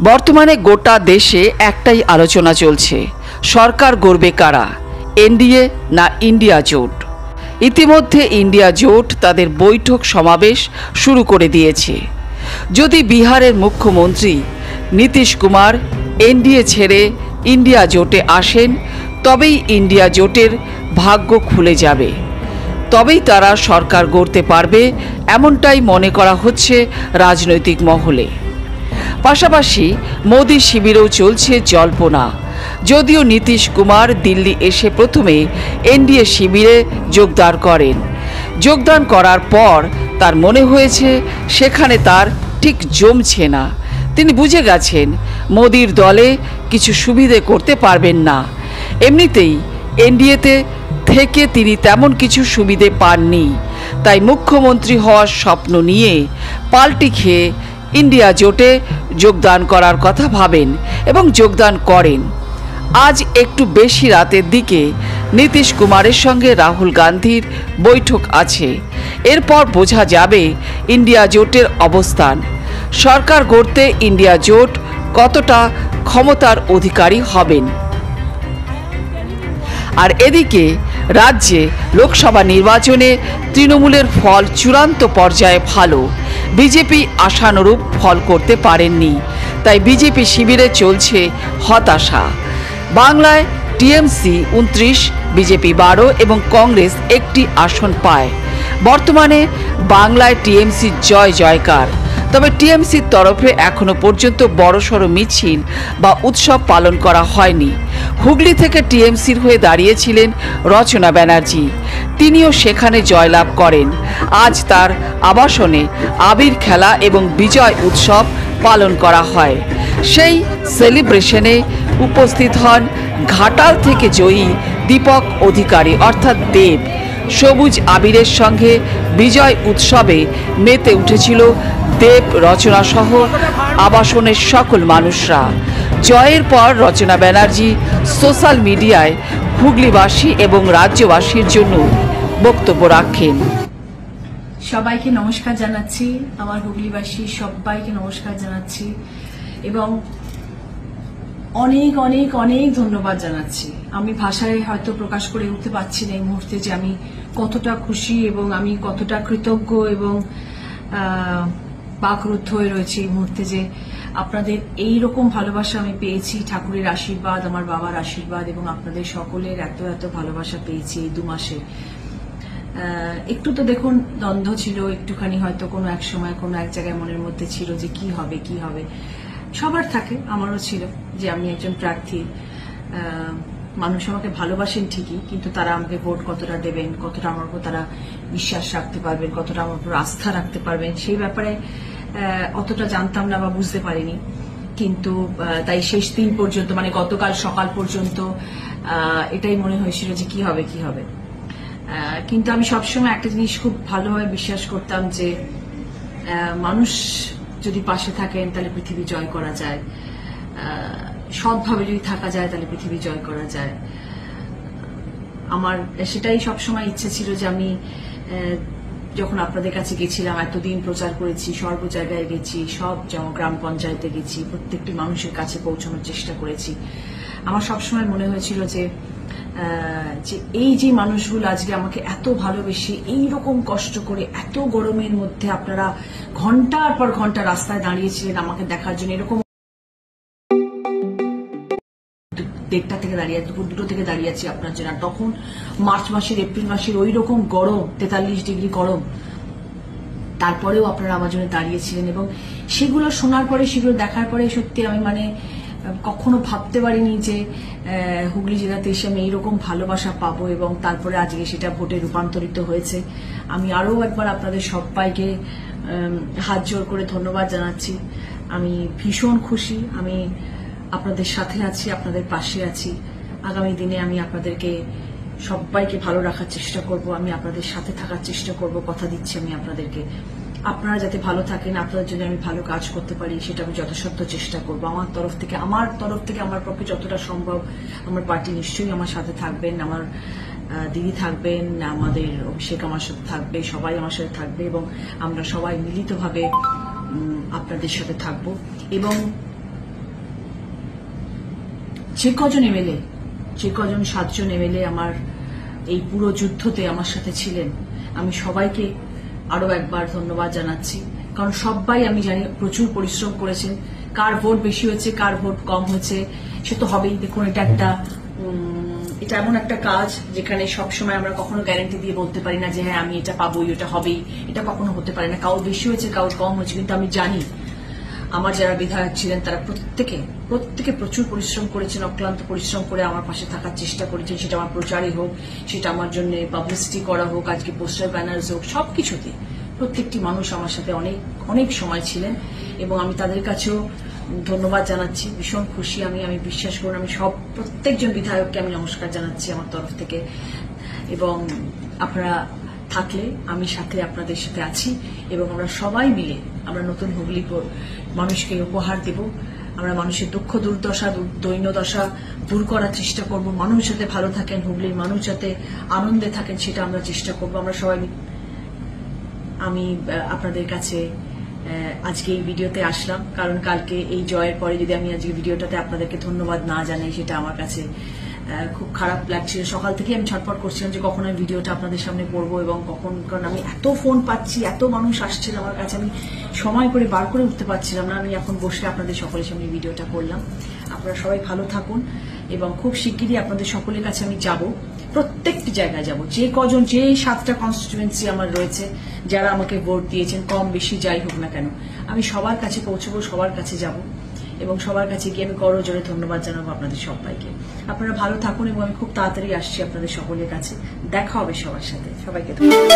বর্তমানে গোটা দেশে একটাই আলোচনা চলছে, সরকার গড়বে কারা, এনডিএ না ইন্ডিয়া জোট। ইতিমধ্যে ইন্ডিয়া জোট তাদের বৈঠক সমাবেশ শুরু করে দিয়েছে। যদি বিহারের মুখ্যমন্ত্রী নীতিশ কুমার এনডিএ ছেড়ে ইন্ডিয়া জোটে আসেন, তবেই ইন্ডিয়া জোটের ভাগ্য খুলে যাবে, তবেই তারা সরকার গড়তে পারবে, এমনটাই মনে করা হচ্ছে রাজনৈতিক মহলে। পাশাপাশি মোদি শিবিরেও চলছে জল্পনা। যদিও নীতিশ কুমার দিল্লি এসে প্রথমে এনডিএ শিবিরে যোগদান করার পর তার মনে হয়েছে সেখানে তার ঠিক জমছে না। তিনি বুঝে গেছেন মোদির দলে কিছু সুবিধে করতে পারবেন না। এমনিতেই এনডিএতে থেকে তিনি তেমন কিছু সুবিধে পাননি, তাই মুখ্যমন্ত্রী হওয়ার স্বপ্ন নিয়ে পাল্টি খেয়ে ইন্ডিয়া জোটে যোগদান করার কথা ভাবেন এবং যোগদান করেন। আজ একটু বেশি রাতের দিকে নীতিশ কুমারের সঙ্গে রাহুল গান্ধীর বৈঠক আছে। এরপর বোঝা যাবে ইন্ডিয়া জোটের অবস্থান। সরকার গড়তে ইন্ডিয়া জোট কতটা ক্ষমতার অধিকারী হবেন। আর এদিকে রাজ্যে লোকসভা নির্বাচনে তৃণমূলের ফল চূড়ান্ত পর্যায়ে ভালো, বিজেপি আশানুরূপ ফল করতে পারেননি, তাই বিজেপি শিবিরে চলছে হতাশা। বাংলায় টিএমসি 29, বিজেপি 12 এবং কংগ্রেস একটি আসন পায়। বর্তমানে বাংলায় টিএমসি জয়কার, তবে টিএমসির তরফে এখনো পর্যন্ত বড়সড় মিছিল বা উৎসব পালন করা হয়নি। হুগলি থেকে টিএমসির হয়ে দাঁড়িয়েছিলেন রচনা ব্যানার্জি, তিনিও সেখানে জয়লাভ করেন। আজ তার আবাসনে আবির খেলা এবং বিজয় উৎসব পালন করা হয়। সেই সেলিব্রেশনে উপস্থিত হন ঘাটাল থেকে জয়ী দীপক অধিকারী অর্থাৎ দেব। সবুজ আবিরের সঙ্গে বিজয় উৎসবে মেতে উঠেছিল দেব, রচনা সহ আবাসনের সকল মানুষরা। জয়ের পর রচনা ব্যানার্জি সোশ্যাল মিডিয়ায় হুগলিবাসী এবং রাজ্যবাসীর জন্য বক্তব্য রাখেন। সবাইকে নমস্কার জানাচ্ছি, আমার হুগলিবাসী সবাইকে নমস্কার জানাচ্ছি এবং অনেক অনেক অনেক ধন্যবাদ জানাচ্ছি। আমি ভাষায় হয়তো প্রকাশ করে উঠতে পারছি না এই মুহূর্তে যে আমি কতটা খুশি এবং আমি কতটা কৃতজ্ঞ এবং বাকরুদ্ধ হয়ে রয়েছে এই মুহূর্তে যে আপনাদের এই রকম ভালোবাসা আমি পেয়েছি। ঠাকুরের আশীর্বাদ, আমার বাবার আশীর্বাদ এবং আপনাদের সকলের এত এত ভালোবাসা পেয়েছি এই 2 মাসে। একটু তো দেখুন দ্বন্দ্ব ছিল, একটুখানি হয়তো কোনো এক সময় কোনো এক জায়গায় মনের মধ্যে ছিল যে কি হবে, সবার থাকে, আমারও ছিল যে আমি একজন প্রার্থী। মানুষ আমাকে ভালোবাসেন ঠিকই, কিন্তু তারা আমাকে ভোট কতটা দেবেন, কতটা আমার উপর তারা বিশ্বাস রাখতে পারবেন, কতটা আমার উপর আস্থা রাখতে পারবেন, সেই ব্যাপারে অতটা জানতাম না বা বুঝতে পারিনি। কিন্তু তাই শেষ দিন পর্যন্ত, মানে গতকাল সকাল পর্যন্ত এটাই মনে হয়েছিল যে কি হবে। কিন্তু আমি সবসময় একটা জিনিস খুব ভালোভাবে বিশ্বাস করতাম যে মানুষ যদি পাশে থাকেন তাহলে পৃথিবী জয় করা যায়, সৎভাবে যদি থাকা যায় তাহলে পৃথিবী জয় করা যায়। আমার সেটাই সবসময় ইচ্ছে ছিল যে আমি যখন আপনাদের কাছে গেছিলাম, এতদিন প্রচার করেছি, সর্ব জায়গায় গেছি, সব গ্রাম পঞ্চায়েতে গেছি, প্রত্যেকটি মানুষের কাছে পৌঁছানোর চেষ্টা করেছি। আমার সবসময় মনে হয়েছিল যে এই যে মানুষগুলো আজকে আমাকে এত ভালোবেসে এইরকম কষ্ট করে এত গরমের মধ্যে আপনারা ঘন্টার পর ঘন্টা রাস্তায় দাঁড়িয়েছিলেন আমাকে দেখার জন্য, এরকম 1:30 থেকে দাঁড়িয়ে, দুপুর 2টো থেকে দাঁড়িয়ে আছি আপনার জন্য। তখন মার্চ মাসের, এপ্রিল মাসের ওই রকম গরম, 43 ডিগ্রি গরম, তারপরেও আপনারা আমার জন্য দাঁড়িয়েছিলেন। এবং সেগুলো শোনার পরে, সেগুলো দেখার পরে সত্যি আমি কখনো ভাবতে পারিনি যে হুগলি জেলাতে এসে আমি এইরকম ভালোবাসা পাবো এবং তারপরে আজকে সেটা ভোটে রূপান্তরিত হয়েছে। আমি আরো একবার আপনাদের সবাইকে হাত জোর করে ধন্যবাদ জানাচ্ছি। আমি ভীষণ খুশি, আমি আপনাদের সাথে আছি, আপনাদের পাশে আছি। আগামী দিনে আমি আপনাদেরকে সবাইকে ভালো রাখার চেষ্টা করব, আমি আপনাদের সাথে থাকার চেষ্টা করব, কথা দিচ্ছি আমি আপনাদেরকে। আপনারা যাতে ভালো থাকেন, আপনাদের জন্য আমি ভালো কাজ করতে পারি সেটা আমি যথাসাধ্য চেষ্টা করব। আমার তরফ থেকে আমার পক্ষে যতটা সম্ভব আমার পার্টি নিশ্চয়ই আমার সাথে থাকবেন, আমার দিদি থাকবেন, আমাদের অভিষেক আমার সাথে থাকবে, সবাই আমার সাথে থাকবে এবং আমরা সবাই মিলিতভাবে আপনাদের সাথে থাকব। এবং যে কজন এমএলএ, যে কজন 7 জন এমএলএ আমার এই পুরো যুদ্ধতে আমার সাথে ছিলেন, আমি সবাইকে আরো একবার ধন্যবাদ জানাচ্ছি। কারণ সবাই আমি জানি প্রচুর পরিশ্রম করেছেন। কার ভোট বেশি হয়েছে, কার ভোট কম হয়েছে সে তো হবেই। দেখুন, এটা এমন একটা কাজ যেখানে সবসময় আমরা কখনো গ্যারান্টি দিয়ে বলতে পারি না যে হ্যাঁ আমি এটা পাবোই, ওটা হবেই। এটা কখনো হতে পারে না। কারোর বেশি হয়েছে, কারোর কম হয়েছে, কিন্তু আমি জানি আমার যারা বিধায়ক ছিলেন তারা প্রত্যেকে প্রচুর পরিশ্রম করেছেন, অক্লান্ত পরিশ্রম করে আমার পাশে থাকার চেষ্টা করেছেন। সেটা আমার প্রচারই হোক, সেটা আমার জন্য পাবলিসিটি করা হোক, আজকে পোস্টার ব্যানার্স হোক, সবকিছুতে প্রত্যেকটি মানুষ আমার সাথে অনেক অনেক সময় ছিলেন এবং আমি তাদের কাছেও ধন্যবাদ জানাচ্ছি। ভীষণ খুশি আমি বিশ্বাস করুন, আমি প্রত্যেকজন বিধায়ককে আমি নমস্কার জানাচ্ছি আমার তরফ থেকে। এবং আপনারা থাকলে আমি সাথে আপনাদের সাথে আছি এবং আমরা সবাই মিলে আমরা নতুন হুগলি মানুষকে উপহার দেব। আমরা মানুষের দুঃখ দুর্দশা দৈন্যদশা দূর করার চেষ্টা করব। মানুষ যাতে ভালো থাকেন, হুগলির মানুষ যাতে আনন্দে থাকেন, সেটা আমরা চেষ্টা করব। আমরা সবাই আমি আপনাদের কাছে আজকে এই ভিডিওতে আসলাম কারণ কালকে এই জয়ের পরে যদি আমি আজকে ভিডিওটাতে আপনাদেরকে ধন্যবাদ না জানাই সেটা আমার কাছে খুব খারাপ লাগছিল। সকাল থেকে আমি ছটফট করছিলাম যে কখন আমি ভিডিওটা আপনাদের সামনে পড়বো এবং কখন, কারণ আমি এত ফোন পাচ্ছি, এত মানুষ আসছিল আমার কাছে, আমি সময় করে বার করে উঠতে পারছিলাম না। আমি এখন বসে আপনাদের সকলের সামনে ভিডিওটা করলাম। আপনারা সবাই ভালো থাকুন এবং খুব শিগগিরই আপনাদের সকলের কাছে আমি যাব, প্রত্যেকটি জায়গায় যাব। যে কজন, যে 7টা কনস্টিটুয়েন্সি আমার রয়েছে, যারা আমাকে ভোট দিয়েছেন, কম বেশি যাই হোক না কেন, আমি সবার কাছে পৌঁছবো, সবার কাছে যাব এবং সবার কাছে গিয়ে আমি করজোড়ে ধন্যবাদ জানাবো আপনাদের সবাইকে। আপনারা ভালো থাকুন এবং আমি খুব তাড়াতাড়ি আসছি আপনাদের সকলের কাছে। দেখা হবে সবার সাথে। সবাইকে ধন্যবাদ।